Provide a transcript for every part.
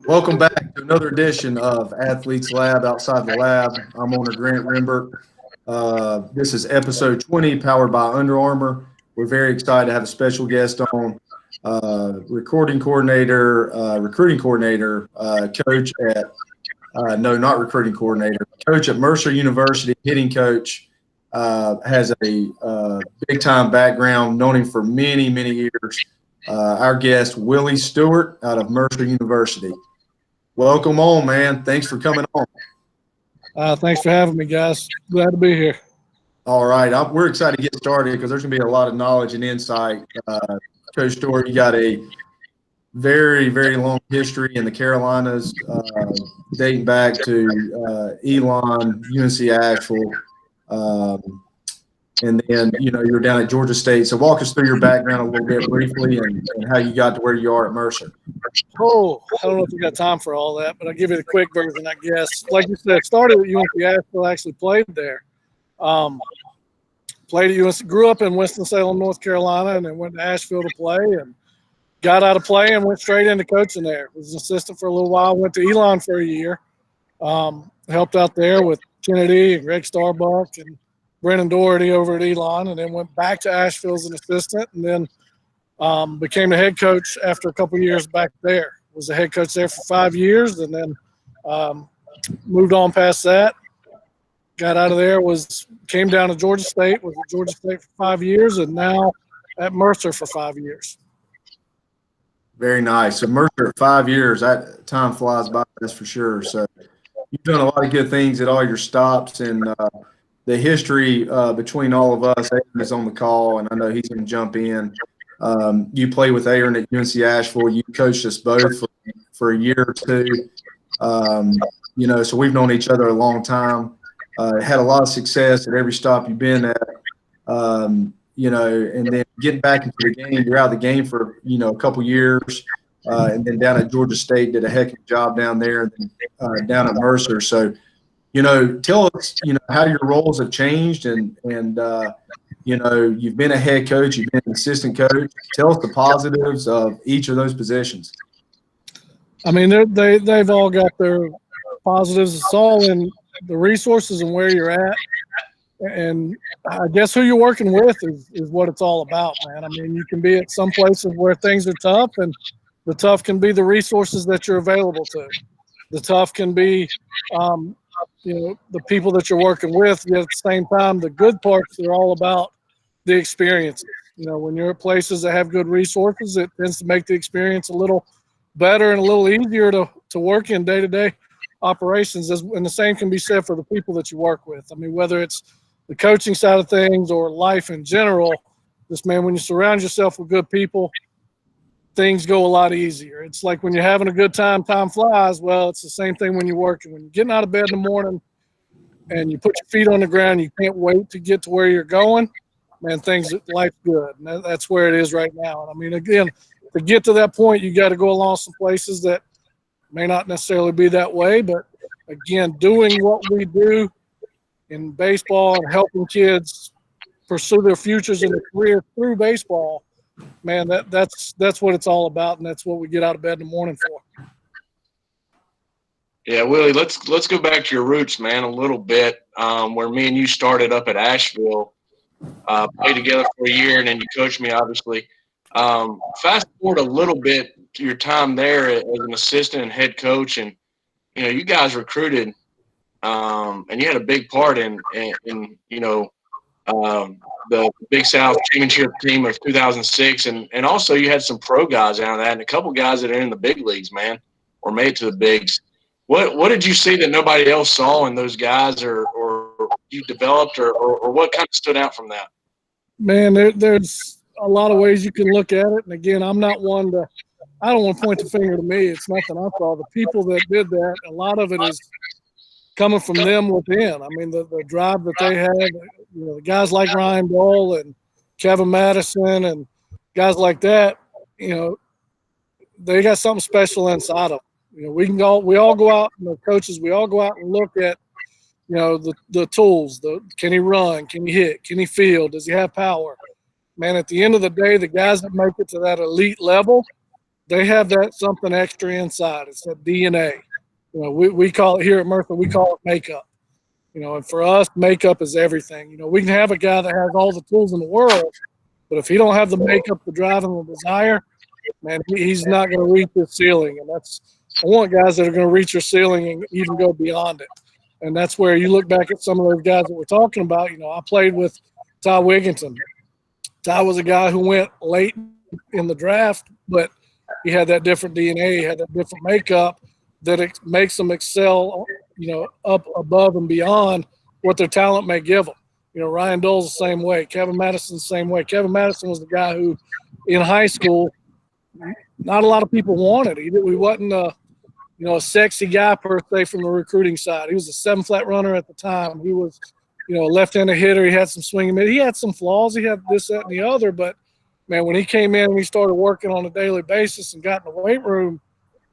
Welcome back to another edition of Athletes Lab Outside the Lab. I'm owner Grant Rimbert. This is episode 20, powered by Under Armour. We're very excited to have a special guest on, recruiting coordinator, coach at, not recruiting coordinator, coach at Mercer University, hitting coach, has a big-time background, known him for many, many years. Our guest, Willie Stewart, out of Mercer University. Welcome on, man. Thanks for coming on. Thanks for having me, guys. Glad to be here. All right. We're excited to get started because there's going to be a lot of knowledge and insight. Coach Stewart, you got a very, very long history in the Carolinas, dating back to Elon, UNC Asheville, and then, you're down at Georgia State. So walk us through your background a little bit briefly and how you got to where you are at Mercer. Oh, I don't know if we got time for all that, but I'll give you the quick version, I guess. Like you said, started at UNC Asheville, actually played there. Played at UNC, grew up in Winston-Salem, North Carolina, and then went to Asheville to play and got out of play and went straight into coaching there. Was an assistant for a little while, went to Elon for a year, helped out there with Kennedy and Greg Starbuck and Brennan Doherty over at Elon, and then went back to Asheville as an assistant, and then became the head coach after a couple of years back there. Was the head coach there for 5 years, and then moved on past that. Got out of there, came down to Georgia State, was at Georgia State for 5 years, and now at Mercer for 5 years. Very nice. So Mercer, 5 years, that time flies by, that's for sure. So you've done a lot of good things at all your stops, and the history between all of us. Aaron is on the call, and I know he's going to jump in. You played with Aaron at UNC Asheville. You coached us both for a year or two. So we've known each other a long time. Had a lot of success at every stop you've been at. And then getting back into the game, you're out of the game for a couple years, and then down at Georgia State did a heck of a job down there, and then down at Mercer. So. Tell us, how your roles have changed and you've been a head coach, you've been an assistant coach. Tell us the positives of each of those positions. I mean, they've all got their positives. It's all in the resources and where you're at. And I guess who you're working with is what it's all about, man. I mean, you can be at some places where things are tough, and the tough can be the resources that you're available to. The tough can be the people that you're working with. Yet at the same time, the good parts are all about the experience. When you're at places that have good resources, it tends to make the experience a little better and a little easier to work in day-to-day operations. And the same can be said for the people that you work with. I mean, whether it's the coaching side of things or life in general, when you surround yourself with good people, things go a lot easier. It's like when you're having a good time, time flies. Well, it's the same thing when you're working. When you're getting out of bed in the morning and you put your feet on the ground, you can't wait to get to where you're going, man, life's good. And that's where it is right now. And I mean, again, to get to that point, you got to go along some places that may not necessarily be that way. But again, doing what we do in baseball and helping kids pursue their futures in their career through baseball, man, that's what it's all about, and that's what we get out of bed in the morning for. Yeah, Willie, let's go back to your roots, man, a little bit, where me and you started up at Asheville, played together for a year, and then you coached me, obviously. Fast forward a little bit to your time there as an assistant and head coach, and you guys recruited, and you had a big part in the Big South championship team of 2006, and also you had some pro guys out of that, and a couple guys that are in the big leagues, man, or made it to the bigs. What did you see that nobody else saw in those guys, or you developed, or what kind of stood out from that? Man, there's a lot of ways you can look at it, and again, I don't want to point the finger to me. It's nothing I saw. The people that did that, a lot of it is coming from them within. I mean, the drive that they have, the guys like Ryan Dole and Kevin Madison and guys like that, they got something special inside of them. We all go out, coaches, we all go out and look at, the tools. Can he run? Can he hit? Can he field? Does he have power? Man, at the end of the day, the guys that make it to that elite level, they have that something extra inside. It's that DNA. You know, we call it here at Mercer, we call it makeup. You know, and for us, makeup is everything. You know, we can have a guy that has all the tools in the world, but if he don't have the makeup, the drive, and the desire, man, he's not going to reach his ceiling. And I want guys that are going to reach their ceiling and even go beyond it. And that's where you look back at some of those guys that we're talking about. You know, I played with Ty Wigginton. Ty was a guy who went late in the draft, but he had that different DNA, he had that different makeup that it makes them excel, you know, up above and beyond what their talent may give them. You know, Ryan Dole's the same way. Kevin Madison's the same way. Kevin Madison was the guy who, in high school, not a lot of people wanted. He wasn't a sexy guy per se from the recruiting side. He was a 7-flat runner at the time. He was, you know, a left-handed hitter. He had some swinging. He had some flaws. He had this, that, and the other. But, man, when he came in and he started working on a daily basis and got in the weight room,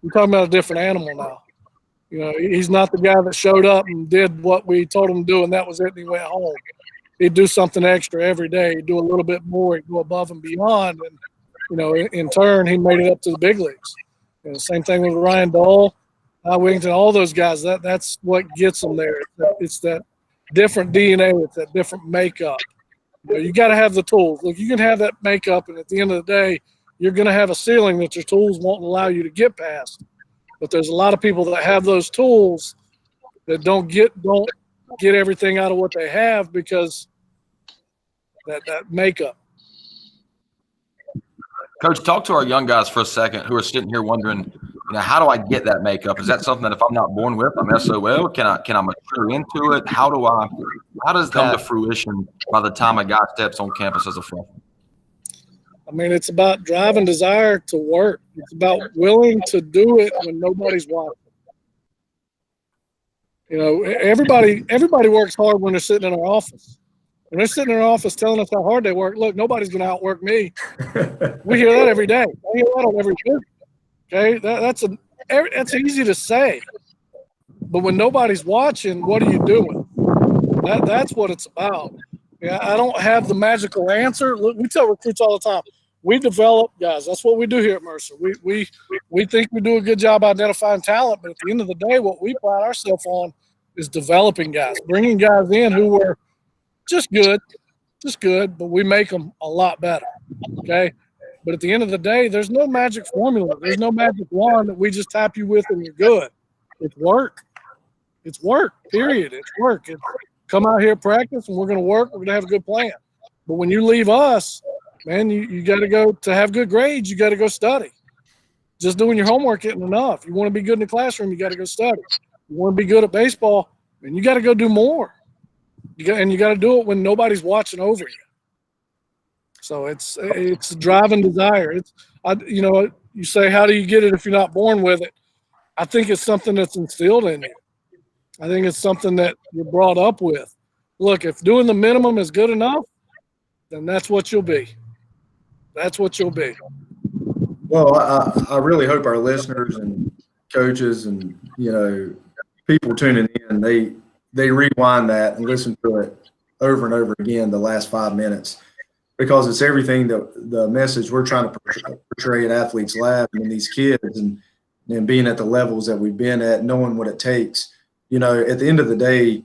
we're talking about a different animal now. You know, he's not the guy that showed up and did what we told him to do, and that was it, and he went home. He'd do something extra every day. He'd do a little bit more. He'd go above and beyond. And, you know, in turn, he made it up to the big leagues. You know, same thing with Ryan Dole, Wington, all those guys. That's what gets them there. It's that different DNA. It's that different makeup. You know, you got to have the tools. Look, you can have that makeup, and at the end of the day, you're going to have a ceiling that your tools won't allow you to get past. But there's a lot of people that have those tools that don't get everything out of what they have because that makeup. Coach, talk to our young guys for a second who are sitting here wondering, you know, how do I get that makeup? Is that something that if I'm not born with, I'm SOL? Can I mature into it? How does that come to fruition by the time a guy steps on campus as a freshman? I mean, it's about drive and desire to work. It's about willing to do it when nobody's watching. You know, everybody works hard when they're sitting in our office. When they're sitting in our office telling us how hard they work, look, nobody's going to outwork me. We hear that every day. We hear that on every visit. Okay, that's easy to say. But when nobody's watching, what are you doing? That's what it's about. Yeah, I don't have the magical answer. Look, we tell recruits all the time, we develop guys. That's what we do here at Mercer. We think we do a good job identifying talent, but at the end of the day, what we pride ourselves on is developing guys, bringing guys in who were just good, but we make them a lot better, okay? But at the end of the day, there's no magic formula. There's no magic wand that we just tap you with and you're good. It's work. It's work, period. It's work. It's come out here, practice, and we're going to work. We're going to have a good plan. But when you leave us, man, you got to go to have good grades. You got to go study. Just doing your homework isn't enough. You want to be good in the classroom, you got to go study. You want to be good at baseball, and you got to go do more. You got to do it when nobody's watching over you. So it's drive and desire. You say, how do you get it if you're not born with it? I think it's something that's instilled in you. I think it's something that you're brought up with. Look, if doing the minimum is good enough, then that's what you'll be. That's what you'll be. Well, I really hope our listeners and coaches and, you know, people tuning in, they rewind that and listen to it over and over again the last 5 minutes, because it's everything that the message we're trying to portray at Athletes Lab and these kids and being at the levels that we've been at, knowing what it takes. You know, at the end of the day,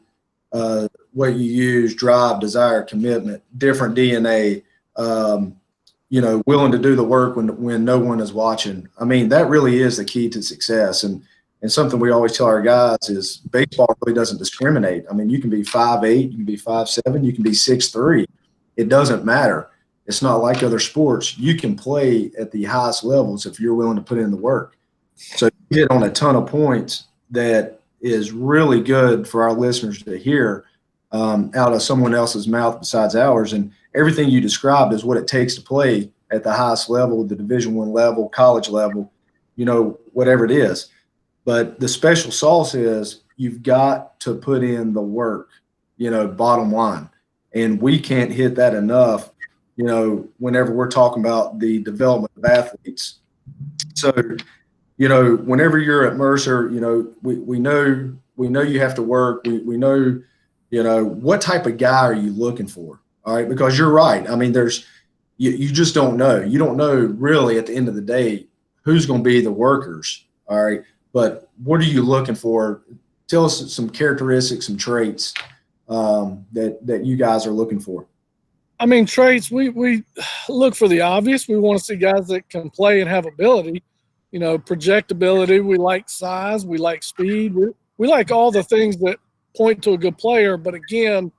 what you use, drive, desire, commitment, different DNA, you know, willing to do the work when no one is watching. I mean, that really is the key to success. And something we always tell our guys is baseball really doesn't discriminate. I mean, you can be 5'8", you can be 5'7", you can be 6'3". It doesn't matter. It's not like other sports. You can play at the highest levels if you're willing to put in the work. So you hit on a ton of points that is really good for our listeners to hear out of someone else's mouth besides ours. And everything you described is what it takes to play at the highest level, the Division I level, college level, you know, whatever it is. But the special sauce is you've got to put in the work, you know, bottom line. And we can't hit that enough, you know, whenever we're talking about the development of athletes. So, you know, whenever you're at Mercer, you know, we know you have to work. We know, you know, what type of guy are you looking for? All right, because you're right. I mean, you just don't know. You don't know really at the end of the day who's going to be the workers. All right. But what are you looking for? Tell us some characteristics, some traits that you guys are looking for. I mean, traits, we look for the obvious. We want to see guys that can play and have ability, projectability. We like size. We like speed. We like all the things that point to a good player. But again,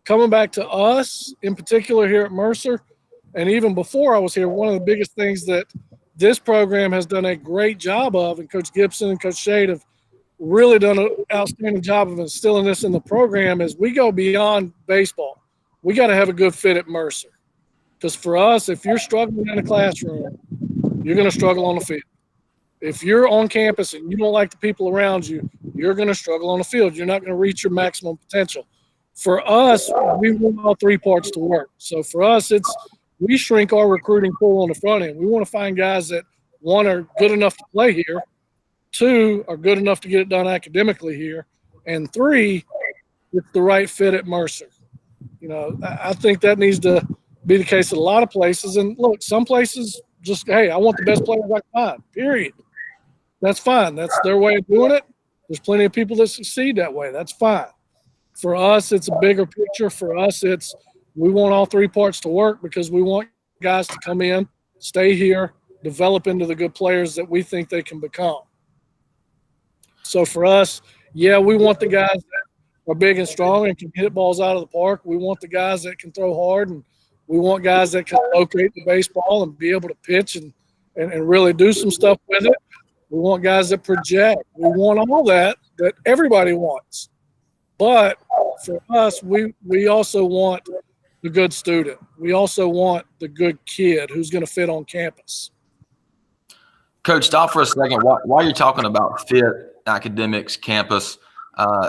coming back to us in particular here at Mercer, and even before I was here, one of the biggest things that this program has done a great job of, and Coach Gibson and Coach Shade have really done an outstanding job of instilling this in the program, is we go beyond baseball. We got to have a good fit at Mercer. Because for us, if you're struggling in the classroom, you're going to struggle on the field. If you're on campus and you don't like the people around you, you're going to struggle on the field. You're not going to reach your maximum potential. For us, we want all three parts to work. So for us, we shrink our recruiting pool on the front end. We want to find guys that, one, are good enough to play here, two, are good enough to get it done academically here, and three, it's the right fit at Mercer. I think that needs to be the case at a lot of places. And look, some places just, hey, I want the best players I can find, period. That's fine. That's their way of doing it. There's plenty of people that succeed that way. That's fine. For us, it's a bigger picture. For us, we want all three parts to work because we want guys to come in, stay here, develop into the good players that we think they can become. So for us, yeah, we want the guys that are big and strong and can hit balls out of the park. We want the guys that can throw hard, and we want guys that can locate the baseball and be able to pitch and really do some stuff with it. We want guys that project. We want all that everybody wants. But for us, we also want the good student. We also want the good kid who's going to fit on campus. Coach, stop for a second. While you're talking about fit, academics, campus,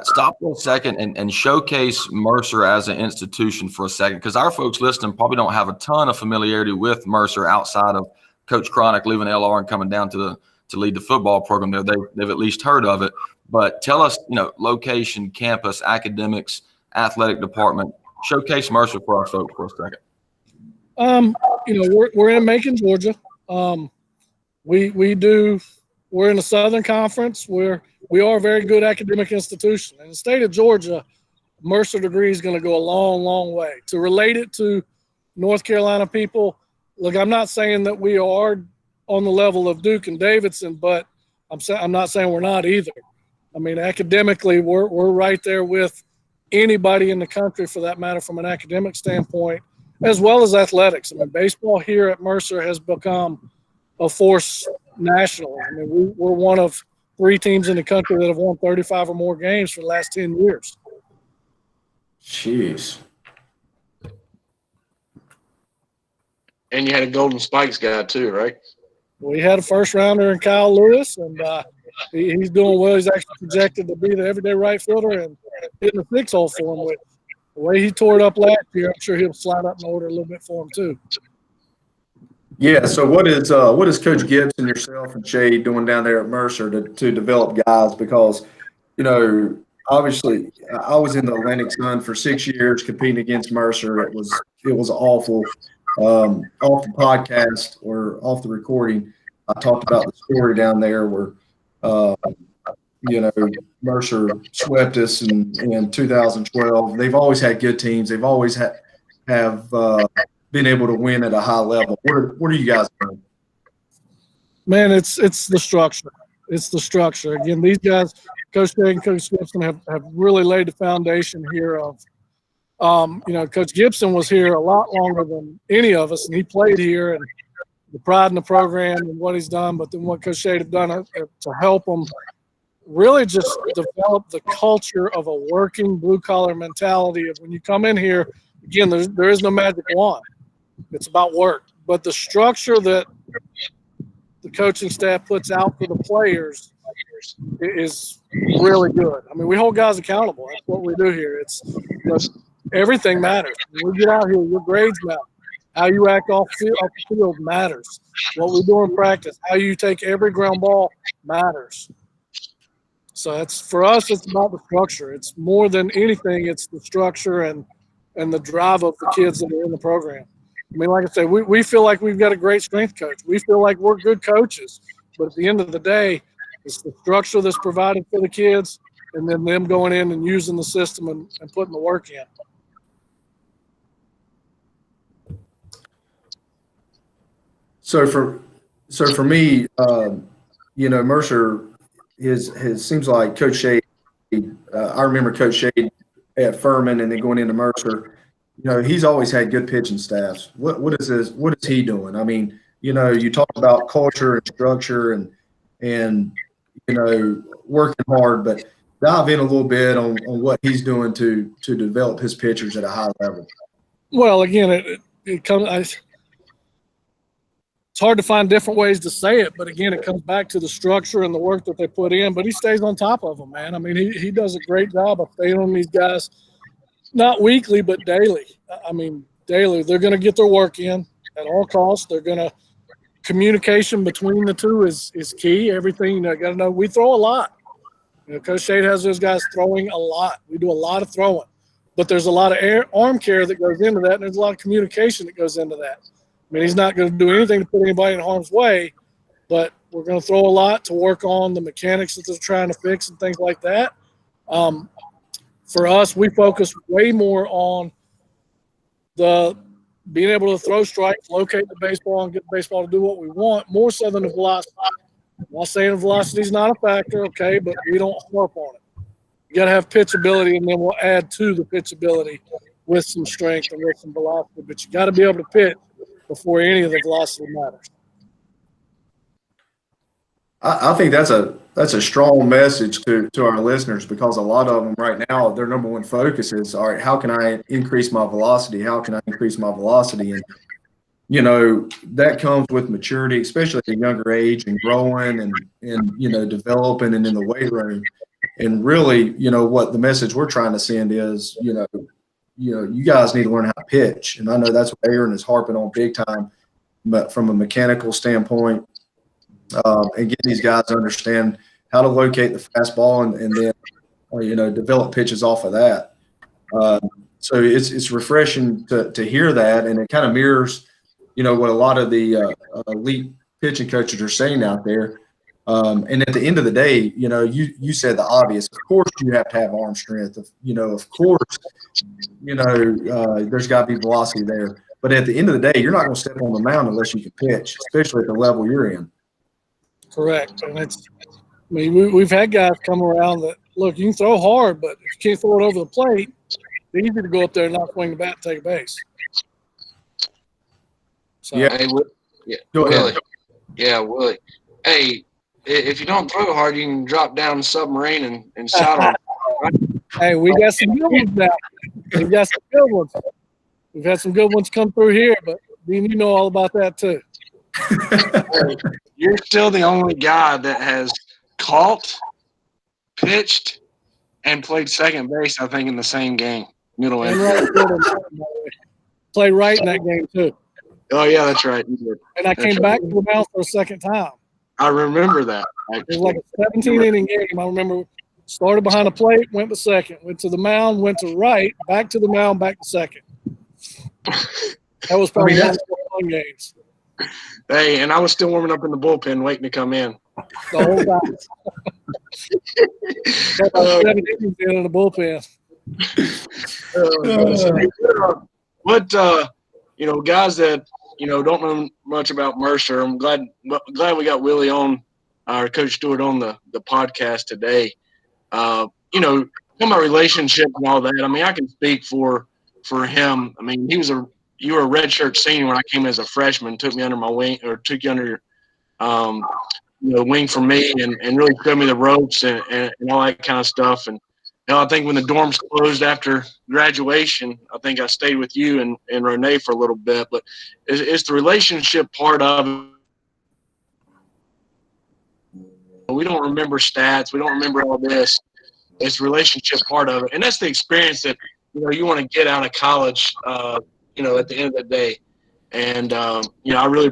stop for a second and showcase Mercer as an institution for a second, because our folks listening probably don't have a ton of familiarity with Mercer outside of Coach Cronick leaving LR and coming down to lead the football program there. They've at least heard of it. But tell us, location, campus, academics, athletic department. Showcase Mercer for our folks for a second. We're in Macon, Georgia. We're in the Southern Conference where we are a very good academic institution. In the state of Georgia, Mercer degree is going to go a long, long way. To relate it to North Carolina people, look, I'm not saying that we are on the level of Duke and Davidson, but I'm not saying we're not either. I mean, academically, we're right there with anybody in the country, for that matter, from an academic standpoint, as well as athletics. I mean, baseball here at Mercer has become a force nationally. I mean, we're one of 3 teams in the country that have won 35 or more games for the last 10 years. Jeez. And you had a Golden Spikes guy too, right? We had a first rounder in Kyle Lewis, and he's doing well. He's actually projected to be the everyday right fielder and hitting the 6-hole for him. With the way he tore it up last year, I'm sure he'll slide up in order a little bit for him too. Yeah. So what is Coach Gibson, yourself, and Shade doing down there at Mercer to develop guys? Because, obviously I was in the Atlantic Sun for 6 years competing against Mercer. It was awful. Off the podcast or off the recording, I talked about the story down there where, Mercer swept us in 2012. They've always had good teams. They've always have been able to win at a high level. What are you guys doing? Man, it's the structure. It's the structure. Again, these guys, Coach Shea and Coach Gibson, have really laid the foundation here of, Coach Gibson was here a lot longer than any of us, and he played here, and the pride in the program and what he's done, but then what Coach Shade have done to help him really just develop the culture of a working blue-collar mentality of when you come in here, again, there is no magic wand. It's about work. But the structure that the coaching staff puts out for the players is really good. I mean, we hold guys accountable. That's what we do here. Everything matters. When we get out here, your grades matter. How you act off the field matters. What we do in practice, how you take every ground ball matters. So for us, it's about the structure. It's more than anything, it's the structure and the drive of the kids that are in the program. I mean, like I said, we feel like we've got a great strength coach. We feel like we're good coaches. But at the end of the day, it's the structure that's provided for the kids, and then them going in and using the system and putting the work in. So for me, Mercer seems like Coach Shade. I remember Coach Shade at Furman and then going into Mercer. He's always had good pitching staffs. What is he doing? I mean, you talk about culture and structure and working hard, but dive in a little bit on what he's doing to develop his pitchers at a high level. Well, again, it comes. It's hard to find different ways to say it, but again, it comes back to the structure and the work that they put in. But he stays on top of them, man. I mean, he does a great job of staying on these guys, not weekly, but daily. I mean, daily. They're going to get their work in at all costs. They're going to – communication between the two is key. Everything, got to know. We throw a lot. Coach Shade has those guys throwing a lot. We do a lot of throwing. But there's a lot of arm care that goes into that, and there's a lot of communication that goes into that. I mean, he's not going to do anything to put anybody in harm's way, but we're going to throw a lot to work on the mechanics that they're trying to fix and things like that. For us, we focus way more on the being able to throw strikes, locate the baseball, and get the baseball to do what we want, more so than the velocity. I'm not saying the velocity is not a factor, okay, but we don't harp on it. You got to have pitchability, and then we'll add to the pitchability with some strength and with some velocity. But you got to be able to pitch before any of the velocity matters. I think that's a strong message to our listeners, because a lot of them right now, their number one focus is, all right, how can I increase my velocity? How can I increase my velocity? And, that comes with maturity, especially at a younger age, and growing and developing and in the weight room. And really, what the message we're trying to send is, you guys need to learn how to pitch. And I know that's what Aaron is harping on big time, but from a mechanical standpoint, and getting these guys to understand how to locate the fastball and then, develop pitches off of that. So it's refreshing to hear that, and it kind of mirrors, what a lot of the elite pitching coaches are saying out there. And at the end of the day, you said the obvious. Of course, you have to have arm strength. Of course, there's got to be velocity there. But at the end of the day, you're not going to step on the mound unless you can pitch, especially at the level you're in. Correct. And we've had guys come around that, look, you can throw hard, but if you can't throw it over the plate, it's easy to go up there and not swing the bat and take a base. So, yeah. Hey, Go ahead. Willie. Yeah, Willie. Hey, if you don't throw hard, you can drop down the submarine and shout on it. Hey, we got some good ones now. We got some good ones. We've had some good ones come through here, but Dean, you know all about that too. Hey, you're still the only guy that has caught, pitched, and played second base, I think, in the same game. Middle And end. play right in that game too. Oh, yeah, that's right. You did. And I came back to the mound for a second time. I remember that. It was like a 17-inning game. I remember started behind the plate, went to second, went to the mound, went to right, back to the mound, back to second. That was probably one of the fun games. Hey, and I was still warming up in the bullpen waiting to come in. The whole time. Got about 7 innings in the bullpen. What guys that don't know much about Mercer, I'm glad we got Willie on, our Coach Stewart on the podcast today. Talking about relationship and all that. I mean, I can speak for him. I mean, you were a redshirt senior when I came as a freshman. Took me under my wing, or took you under wing for me, and really showed me the ropes and all that kind of stuff. And I think when the dorms closed after graduation, I think I stayed with you and Renee for a little bit. But it's the relationship part of it. We don't remember stats. We don't remember all this. It's the relationship part of it. And that's the experience that, you want to get out of college, at the end of the day. And, I really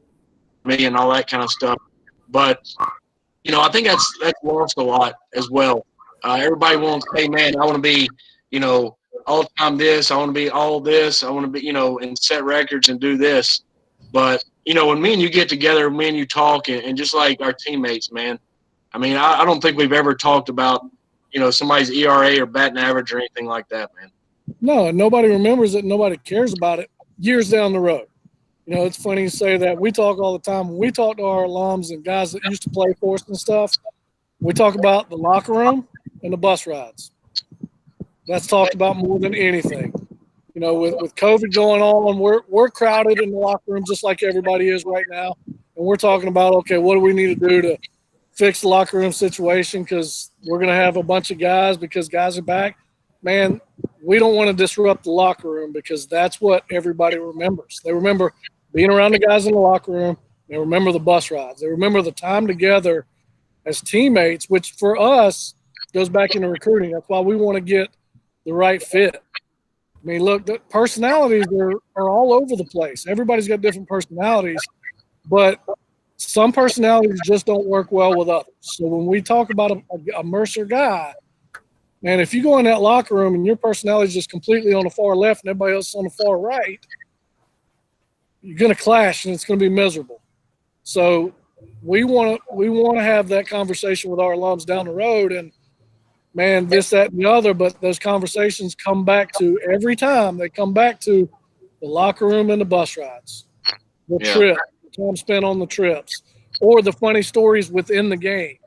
– me and all that kind of stuff. But, I think that's lost a lot as well. Everybody wants, hey, man, I want to be, all-time this. I want to be all this. I want to be, and set records and do this. But, when me and you get together, me and you talk, and just like our teammates, man. I mean, I don't think we've ever talked about, somebody's ERA or batting average or anything like that, man. No, nobody remembers it. Nobody cares about it years down the road. It's funny you say that. We talk all the time. When we talk to our alums and guys that used to play for us and stuff, we talk about the locker room and the bus rides. That's talked about more than anything. With COVID going on, we're crowded in the locker room just like everybody is right now. And we're talking about, okay, what do we need to do to fix the locker room situation, because we're going to have a bunch of guys because guys are back. Man, we don't want to disrupt the locker room, because that's what everybody remembers. They remember being around the guys in the locker room. They remember the bus rides. They remember the time together as teammates, which for us goes back into recruiting. That's why we want to get the right fit. I mean, look, the personalities are all over the place. Everybody's got different personalities, but some personalities just don't work well with others. So when we talk about a Mercer guy, man, if you go in that locker room and your personality is just completely on the far left and everybody else is on the far right, you're going to clash and it's going to be miserable. So we want to have that conversation with our alums down the road, and man, this, that, and the other. But those conversations come back to, every time they come back to, the locker room and the bus rides, the trip, the time spent on the trips, or the funny stories within the game.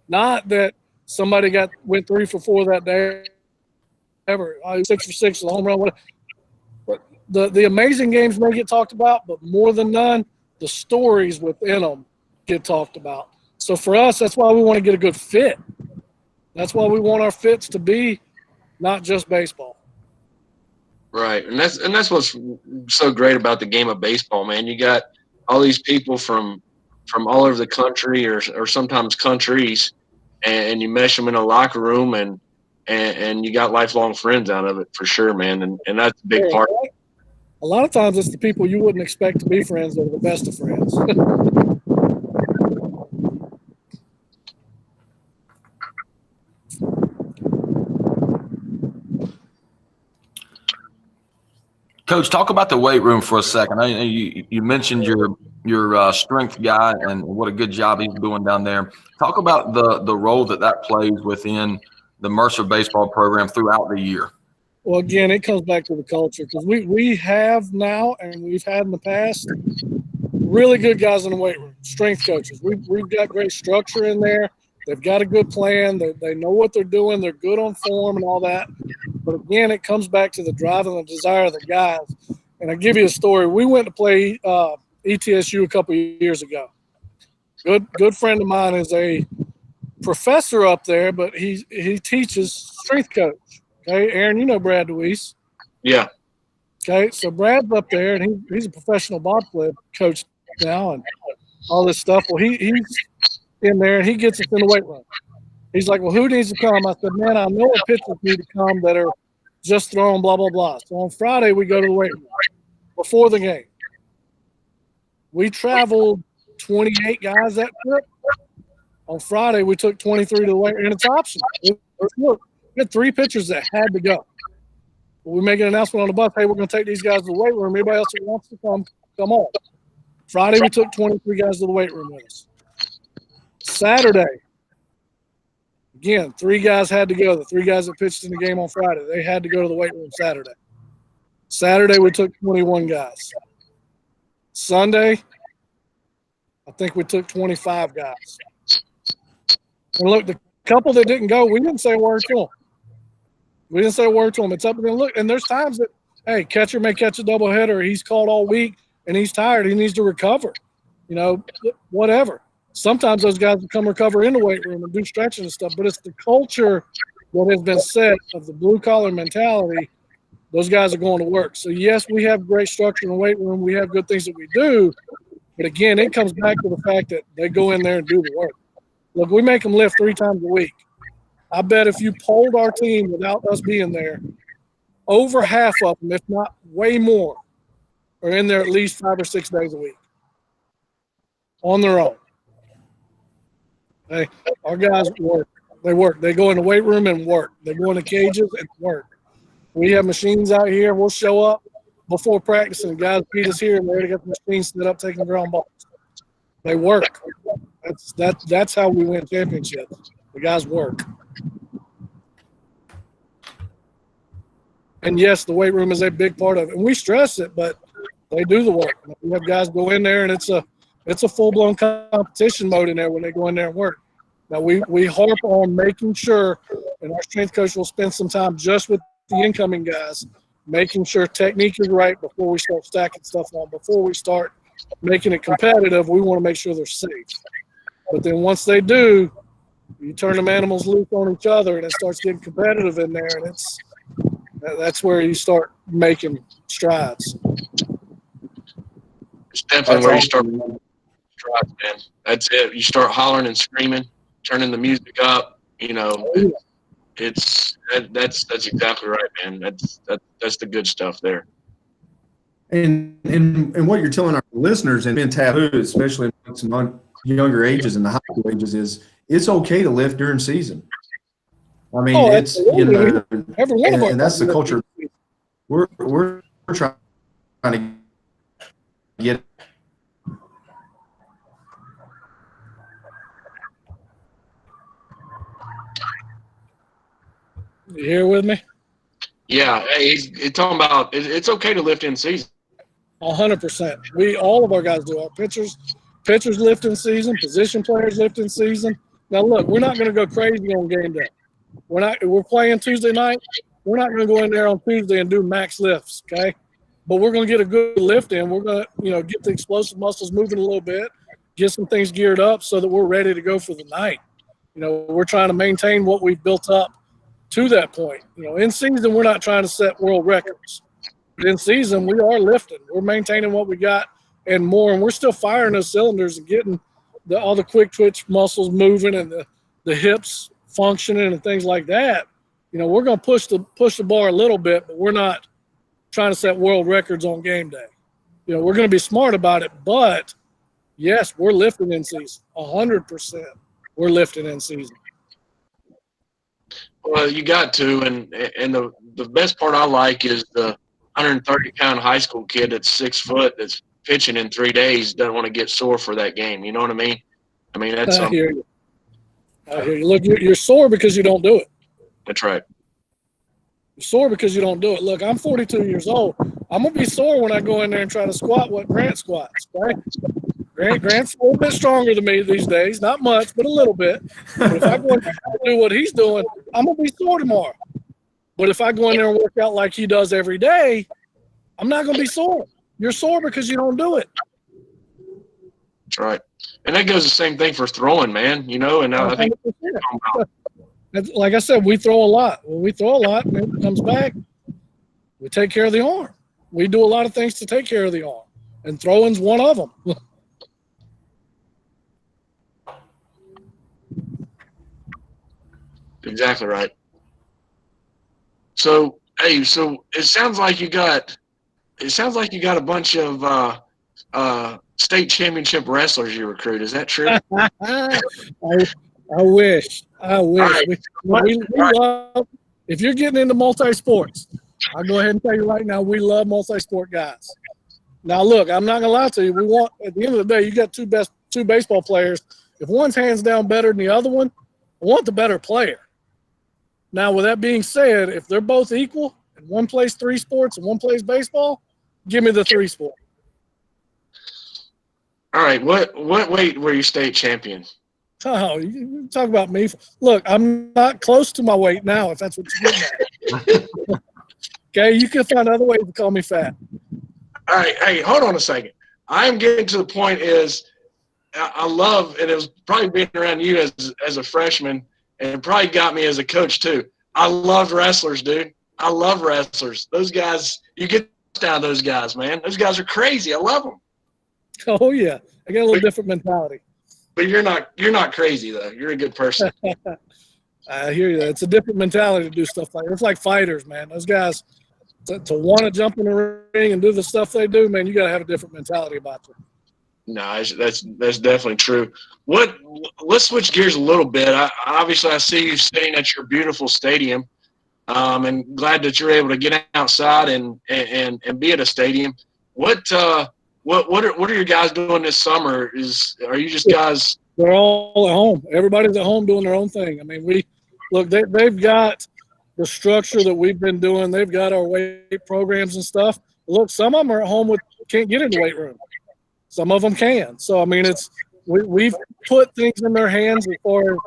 Not that somebody went 3 for 4 that day, ever 6 for 6, a home run, whatever. But the amazing games may get talked about, but more than none, the stories within them get talked about. So for us, that's why we want to get a good fit. That's why we want our fits to be not just baseball. Right, and that's what's so great about the game of baseball, man. You got all these people from all over the country, or sometimes countries, and you mesh them in a locker room, and you got lifelong friends out of it for sure, man. And that's a big part. A lot of times it's the people you wouldn't expect to be friends that are the best of friends. Coach, talk about the weight room for a second. I know you mentioned your strength guy and what a good job he's doing down there. Talk about the role that plays within the Mercer baseball program throughout the year. Well, again, it comes back to the culture, because we have now, and we've had in the past, really good guys in the weight room, strength coaches. We've got great structure in there. They've got a good plan. They know what they're doing. They're good on form and all that. But again, it comes back to the drive and the desire of the guys. And I'll give you a story. We went to play ETSU a couple of years ago. Good friend of mine is a professor up there, but he teaches strength coach. Okay, Aaron, you know Brad DeWeese. Yeah. Okay, so Brad's up there, and he's a professional bobsled coach now and all this stuff. Well, he's in there, and he gets us in the weight room. He's like, well, who needs to come? I said, man, I know pitchers need to come that are just throwing blah, blah, blah. So on Friday, we go to the weight room before the game. We traveled 28 guys that trip. On Friday, we took 23 to the weight room, and it's optional. Look, we had 3 pitchers that had to go. We make an announcement on the bus, hey, we're going to take these guys to the weight room. Anybody else who wants to come on. Friday, we took 23 guys to the weight room with us. Saturday, again, 3 guys had to go. The 3 guys that pitched in the game on Friday, they had to go to the weight room Saturday. Saturday, we took 21 guys. Sunday, I think we took 25 guys. And look, the couple that didn't go, we didn't say a word to them. We didn't say a word to them. It's up to them. Look, and there's times that, hey, catcher may catch a doubleheader. He's called all week, and he's tired. He needs to recover. Whatever. Sometimes those guys will come recover in the weight room and do stretching and stuff, but it's the culture that has been set of the blue-collar mentality. Those guys are going to work. So, yes, we have great structure in the weight room. We have good things that we do. But, again, it comes back to the fact that they go in there and do the work. Look, we make them lift 3 times a week. I bet if you polled our team without us being there, over half of them, if not way more, are in there at least 5 or 6 days a week on their own. Hey, our guys work. They work. They go in the weight room and work. They go in the cages and work. We have machines out here. We'll show up. before practicing. Guys beat us here, and they already got the machines set up taking ground balls. They work. That's how we win championships. The guys work. And yes, the weight room is a big part of it. And we stress it, but they do the work. We have guys go in there, and it's a full-blown competition mode in there when they go in there and work. Now, we harp on making sure, and our strength coach will spend some time just with the incoming guys, making sure technique is right before we start stacking stuff on. Before we start making it competitive, we want to make sure they're safe. But then once they do, you turn them animals loose on each other, and it starts getting competitive in there, and that's where you start making strides. It's definitely where you start strides, man. That's it. You start hollering and screaming, turning the music up. You know, that's exactly right, man. That's the good stuff there. And what you're telling our listeners and being taboo, especially in some younger ages and the high school ages, is it's okay to lift during season. I mean, it's and that's the culture we're trying to get. You here with me? Yeah, hey, he's talking about it's okay to lift in season. 100%. All of our guys do. Our pitchers lift in season. Position players lift in season. Now, look, we're not going to go crazy on game day. We're playing Tuesday night. We're not going to go in there on Tuesday and do max lifts, okay? But we're going to get a good lift in. We're going to, get the explosive muscles moving a little bit, get some things geared up so that we're ready to go for the night. We're trying to maintain what we've built up to that point. In season, we're not trying to set world records. But in season, we are lifting. We're maintaining what we got and more, and we're still firing those cylinders and getting all the quick twitch muscles moving and the hips functioning and things like that. We're going to push the bar a little bit, but we're not trying to set world records on game day. We're going to be smart about it, but yes, we're lifting in season. 100%. We're lifting in season. Well, you got to, and the best part I like is the 130-pound high school kid that's 6 foot that's pitching in 3 days doesn't want to get sore for that game. You know what I mean? That's I hear you. Look, you're sore because you don't do it. That's right. You're sore because you don't do it. Look, I'm 42 years old. I'm going to be sore when I go in there and try to squat what Grant squats, right? Grant's a little bit stronger than me these days. Not much, but a little bit. But if I go in there and do what he's doing, I'm going to be sore tomorrow. But if I go in there and work out like he does every day, I'm not going to be sore. You're sore because you don't do it. That's right. And that goes the same thing for throwing, man, and I think like I said, we throw a lot. When we throw a lot and it comes back, we take care of the arm. We do a lot of things to take care of the arm, and throwing's one of them. Exactly right. So it sounds like you got a bunch of state championship wrestlers you recruit. Is that true? I wish. Right. We love, if you're getting into multi-sports, I'll go ahead and tell you right now, we love multi-sport guys. Now, look, I'm not going to lie to you. At the end of the day, you got two baseball players. If one's hands down better than the other one, I want the better player. Now, with that being said, if they're both equal and one plays 3 sports and one plays baseball, give me the 3 sport. All right. What weight were you state champion? Oh, you talk about me. Look, I'm not close to my weight now, if that's what you're getting at. Okay, you can find other ways to call me fat. All right. Hey, hold on a second. I'm getting to the point is I love, and it was probably being around you as a freshman, and it probably got me as a coach too. I love wrestlers, dude. I love wrestlers. Those guys, you get down those guys, man. Those guys are crazy. I love them. Oh yeah, I got a little different mentality. But you're not crazy though. You're a good person. I hear you. It's a different mentality to do stuff like it's like fighters, man. Those guys to want to jump in the ring and do the stuff they do, man. You got to have a different mentality about you. No, that's definitely true. Let's switch gears a little bit. Obviously, I see you sitting at your beautiful stadium. and glad that you're able to get outside and be at a stadium. What are your guys doing this summer? Are you just guys? They're all at home. Everybody's at home doing their own thing. I mean, they've got the structure that we've been doing. They've got our weight programs and stuff. Look, some of them are at home can't get in the weight room. Some of them can. So I mean, we've put things in their hands as far as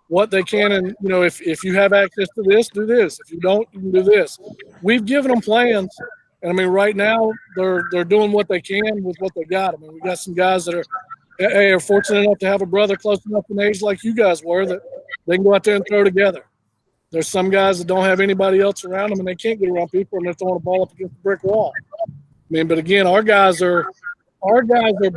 what they can, and if you have access to this, do this. If you don't, you can do this. We've given them plans, and I mean, right now they're doing what they can with what they got. I mean, we got some guys that are fortunate enough to have a brother close enough in age like you guys were that they can go out there and throw together. There's some guys that don't have anybody else around them and they can't get around people and they're throwing a ball up against the brick wall. I mean, but again, our guys are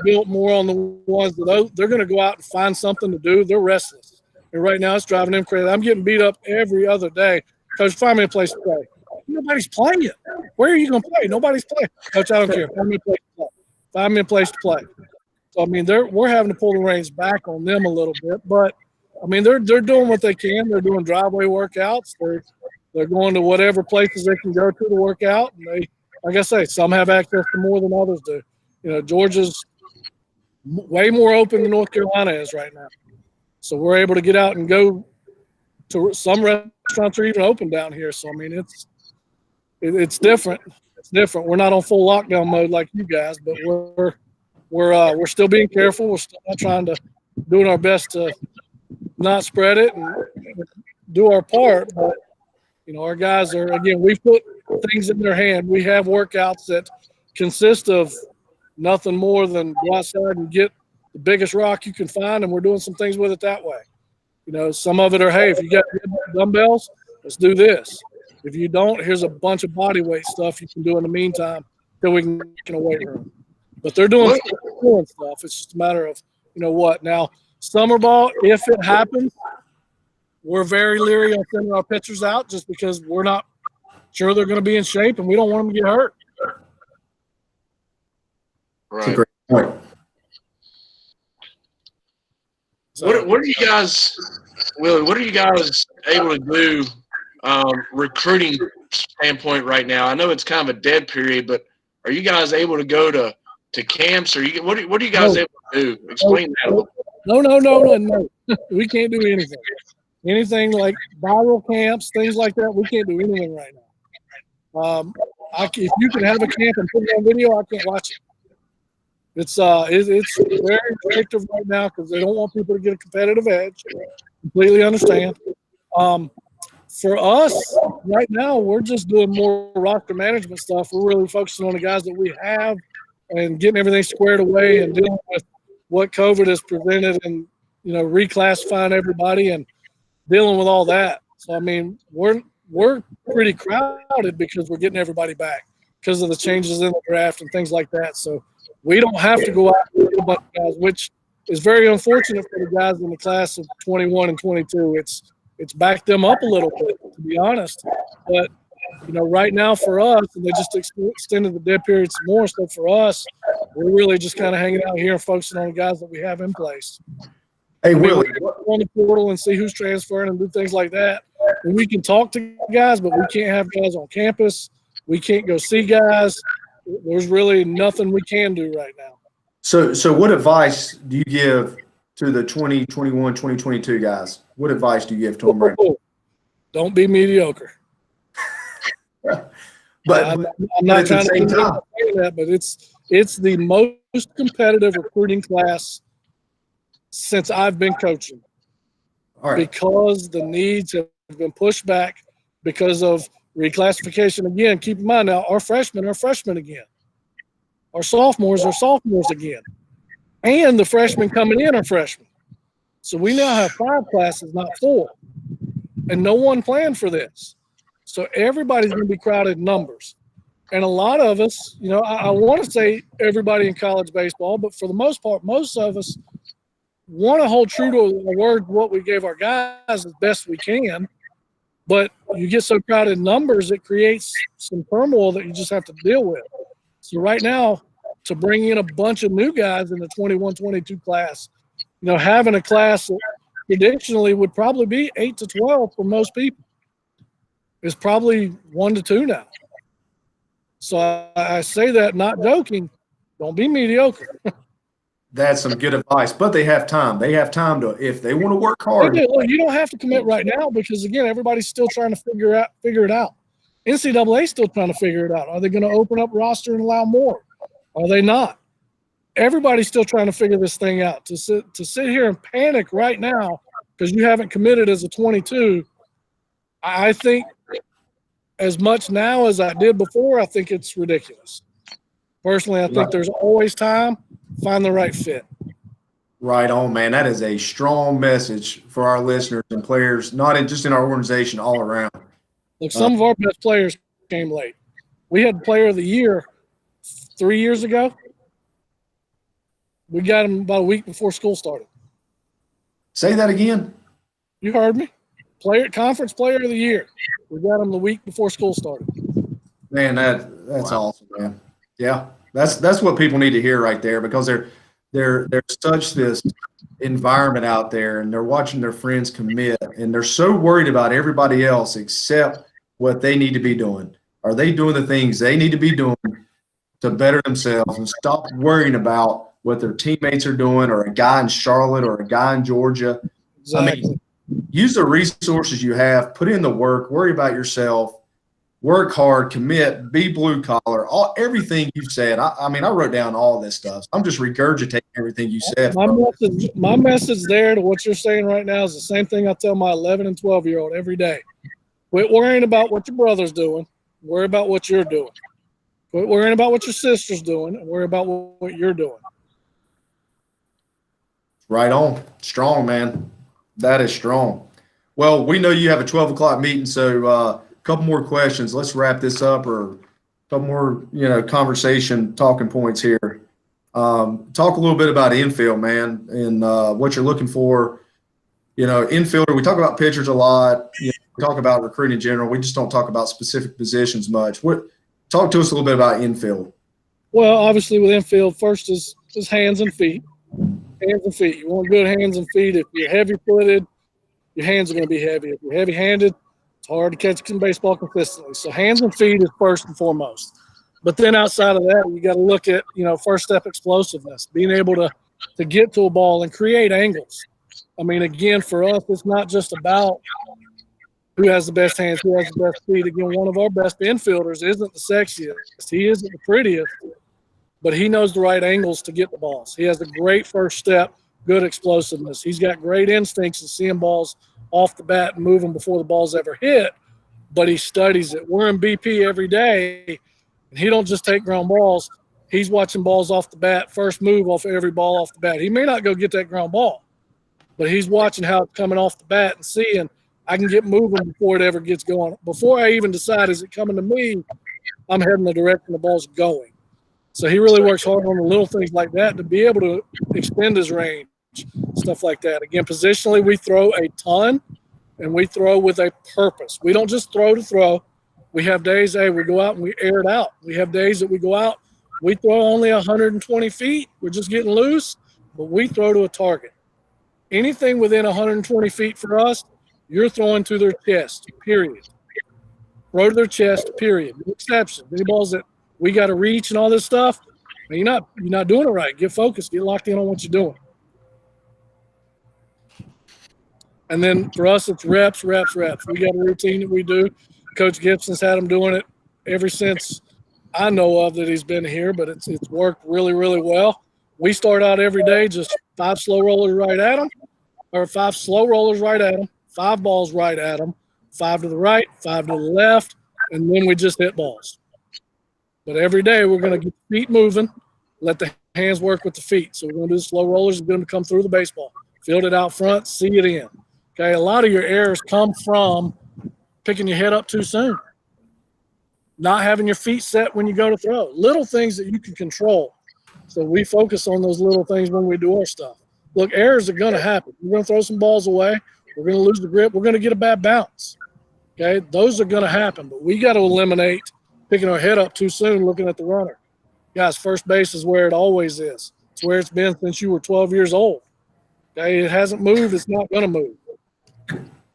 built more on the ones that they're going to go out and find something to do. They're restless. And right now it's driving them crazy. I'm getting beat up every other day. Coach, find me a place to play. Nobody's playing. Where are you going to play? Nobody's playing. Coach, I don't care. Find me a place to play. Find me a place to play. So, I mean, we're having to pull the reins back on them a little bit. But, I mean, they're doing what they can. They're doing driveway workouts. They're going to whatever places they can go to work out. And they, like I say, some have access to more than others do. Georgia's way more open than North Carolina is right now. So we're able to get out and go to some restaurants are even open down here. So, I mean, it's different. It's different. We're not on full lockdown mode like you guys, but we're still being careful. We're still not trying to doing our best to not spread it and do our part. But, our guys are, again, we've put things in their hand. We have workouts that consist of nothing more than go outside and get the biggest rock you can find, and we're doing some things with it that way. Some of it are, hey, if you got dumbbells, let's do this. If you don't, here's a bunch of body weight stuff you can do in the meantime till we can get in a weight room. But they're doing stuff. It's just a matter of, what. Now, summer ball, if it happens, we're very leery on sending our pitchers out just because we're not sure they're going to be in shape and we don't want them to get hurt. Right. That's a great point. So, what are you guys, Willie? What are you guys able to do, recruiting standpoint right now? I know it's kind of a dead period, but are you guys able to go to camps? Or what are you guys able to do? Explain that a little bit. No. We can't do anything. Anything like viral camps, things like that, we can't do anything right now. If you can have a camp and put it on video, I can't watch it. It's very restrictive right now because they don't want people to get a competitive edge. Completely understand. For us, right now, we're just doing more roster management stuff. We're really focusing on the guys that we have and getting everything squared away and dealing with what COVID has presented and, reclassifying everybody and dealing with all that. So, I mean, we're pretty crowded because we're getting everybody back because of the changes in the draft and things like that. So we don't have to go out and get a bunch of guys, which is very unfortunate for the guys in the class of 21 and 22. It's backed them up a little bit, to be honest. But, right now for us, and they just extended the dead period some more. So for us, we're really just kind of hanging out here and focusing on the guys that we have in place. Hey, Willie, we can go on the portal and see who's transferring and do things like that. And we can talk to guys, but we can't have guys on campus. We can't go see guys. There's really nothing we can do right now. So what advice do you give to the 2021, 2022 guys? What advice do you give to them right now? Don't be mediocre. But I'm not trying to say that, but it's the most competitive recruiting class since I've been coaching. All right. Because the needs have been pushed back because of reclassification. Again, keep in mind now, our freshmen are freshmen again. Our sophomores are sophomores again. And the freshmen coming in are freshmen. So we now have 5 classes, not 4. And no one planned for this. So everybody's going to be crowded in numbers. And a lot of us, I want to say everybody in college baseball, but for the most part, most of us want to hold true to the word what we gave our guys as best we can. But you get so crowded in numbers, it creates some turmoil that you just have to deal with. So right now, to bring in a bunch of new guys in the 21-22 class, having a class that traditionally would probably be 8 to 12 for most people. is probably 1 to 2 now. So I say that not joking. Don't be mediocre. That's some good advice, but they have time. They have time to, if they want to work hard. Look, you don't have to commit right now because, again, everybody's still trying to figure it out. NCAA is still trying to figure it out. Are they going to open up roster and allow more? Are they not? Everybody's still trying to figure this thing out. To sit here and panic right now because you haven't committed as a 22, I think as much now as I did before, I think it's ridiculous. Personally, I think there's always time. Find the right fit. Right on, man. That is a strong message for our listeners and players, not just in our organization, all around. Look, some of our best players came late. We had Player of the Year 3 years ago. We got him about a week before school started. Say that again. You heard me. Conference Player of the Year. We got him the week before school started. Man, that's awesome, man. Yeah, that's what people need to hear right there, because there's such this environment out there, and they're watching their friends commit, and they're so worried about everybody else except what they need to be doing. Are they doing the things they need to be doing to better themselves, and stop worrying about what their teammates are doing, or a guy in Charlotte or a guy in Georgia? Exactly. I mean, use the resources you have, put in the work, worry about yourself, work hard, commit, be blue collar, everything you've said. I mean, I wrote down all this stuff. I'm just regurgitating everything you said. My message there to what you're saying right now is the same thing I tell my 11 and 12-year-old every day. Quit worrying about what your brother's doing. Worry about what you're doing. Quit worrying about what your sister's doing, and worry about what you're doing. Right on. Strong, man. That is strong. Well, we know you have a 12 o'clock meeting, so a couple more questions. Let's wrap this up, or a couple more, conversation talking points here. Talk a little bit about infield, man, and what you're looking for. Infielder, we talk about pitchers a lot. We talk about recruiting in general. We just don't talk about specific positions much. Talk to us a little bit about infield. Well, obviously with infield, first is hands and feet. Hands and feet. You want good hands and feet. If you're heavy-footed, your hands are going to be heavy. If you're heavy-handed, it's hard to catch some baseball consistently. So hands and feet is first and foremost. But then outside of that, you got to look at, first step explosiveness, being able to get to a ball and create angles. I mean, again, for us, it's not just about who has the best hands, who has the best feet. Again, one of our best infielders isn't the sexiest. He isn't the prettiest, but he knows the right angles to get the balls. He has a great first step, good explosiveness. He's got great instincts in seeing balls off the bat and moving before the ball's ever hit, but he studies it. We're in BP every day, and he don't just take ground balls. He's watching balls off the bat, first move off every ball off the bat. He may not go get that ground ball, but he's watching how it's coming off the bat and seeing I can get moving before it ever gets going. Before I even decide, is it coming to me, I'm heading the direction the ball's going. So he really works hard on the little things like that to be able to extend his range, stuff like that. Again, positionally, we throw a ton, and we throw with a purpose. We don't just throw to throw. We have days, we go out and we air it out. We have days that we go out, we throw only 120 feet. We're just getting loose, but we throw to a target. Anything within 120 feet for us, you're throwing to their chest, period. Throw to their chest, period. No exception. Any balls that we got to reach and all this stuff, you're not doing it right. Get focused. Get locked in on what you're doing. And then for us, it's reps, reps, reps. We got a routine that we do. Coach Gibson's had them doing it ever since I know of that he's been here, but it's worked really, really well. We start out every day just 5 slow rollers right at them, or 5 slow rollers right at them, 5 balls right at them, 5 to the right, 5 to the left, and then we just hit balls. But every day we're going to get the feet moving, let the hands work with the feet. So we're going to do the slow rollers. We're going to come through the baseball, field it out front, see it in. Okay, a lot of your errors come from picking your head up too soon, not having your feet set when you go to throw. Little things that you can control. So we focus on those little things when we do our stuff. Look, errors are going to happen. We're going to throw some balls away. We're going to lose the grip. We're going to get a bad bounce. Okay, those are going to happen, but we got to eliminate picking our head up too soon, looking at the runner. Guys, first base is where it always is. It's where it's been since you were 12 years old. Okay, it hasn't moved. It's not going to move.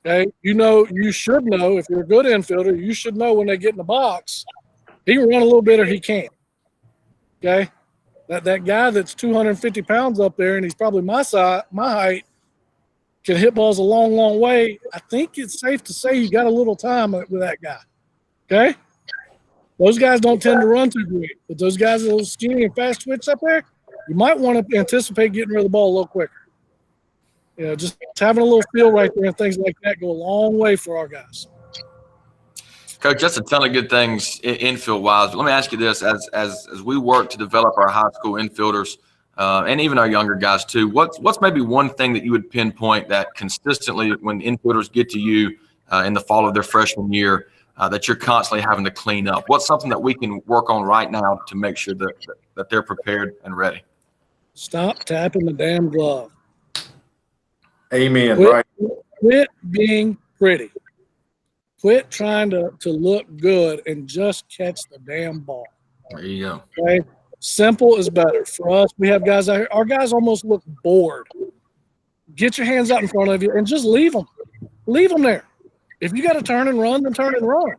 Okay, you should know if you're a good infielder, you should know when they get in the box, he can run a little bit or he can't. Okay, that guy that's 250 pounds up there and he's probably my height, can hit balls a long, long way. I think it's safe to say you got a little time with that guy. Okay, those guys don't tend to run too great, but those guys are a little skinny and fast twitch up there, you might want to anticipate getting rid of the ball a little quicker. Just having a little feel right there and things like that go a long way for our guys. Coach, that's a ton of good things infield wise. But let me ask you this: as we work to develop our high school infielders and even our younger guys too, what's maybe one thing that you would pinpoint that consistently when infielders get to you in the fall of their freshman year that you're constantly having to clean up? What's something that we can work on right now to make sure that they're prepared and ready? Stop tapping the damn glove. Amen. Right. Quit being pretty. Quit trying to look good and just catch the damn ball. There you go. Okay? Simple is better. For us, we have guys out here. Our guys almost look bored. Get your hands out in front of you and just leave them. Leave them there. If you got to turn and run, then turn and run.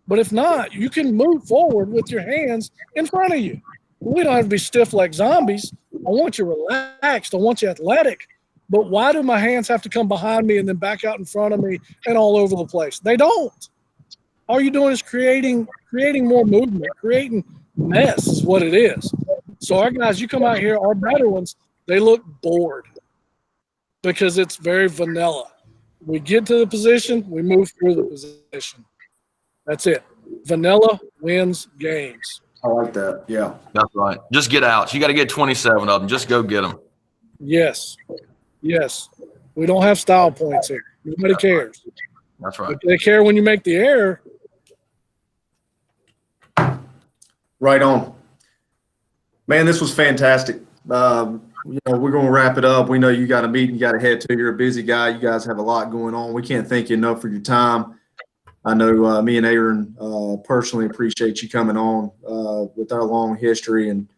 But if not, you can move forward with your hands in front of you. We don't have to be stiff like zombies. I want you relaxed. I want you athletic. But why do my hands have to come behind me and then back out in front of me and all over the place? They don't. All you're doing is creating more movement, creating mess is what it is. So our guys, you come out here, our better ones, they look bored because it's very vanilla. We get to the position, we move through the position. That's it. Vanilla wins games. I like that. Yeah. That's right. Just get out. You got to get 27 of them. Just go get them. Yes. Yes. We don't have style points here. Nobody cares. That's right. But they care when you make the error. Right on. Man, this was fantastic. We're going to wrap it up. We know you got a meeting you got to head to. You're a busy guy. You guys have a lot going on. We can't thank you enough for your time. I know me and Aaron personally appreciate you coming on with our long history and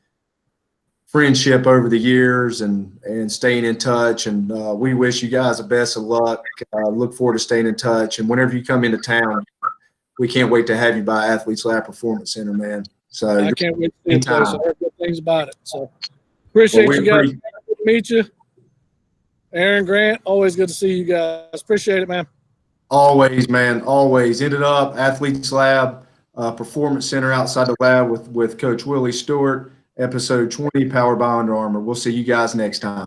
friendship over the years and staying in touch. And we wish you guys the best of luck. Look forward to staying in touch. And whenever you come into town, we can't wait to have you by Athletes Lab Performance Center, man. So I can't wait to see the place. I heard good things about it. So appreciate you guys. Good to meet you. Aaron, Grant, always good to see you guys. Appreciate it, man. Always, man. Always. Ended up Athletes Lab Performance Center outside the lab with Coach Willie Stewart. Episode 20, powered by Under Armour. We'll see you guys next time.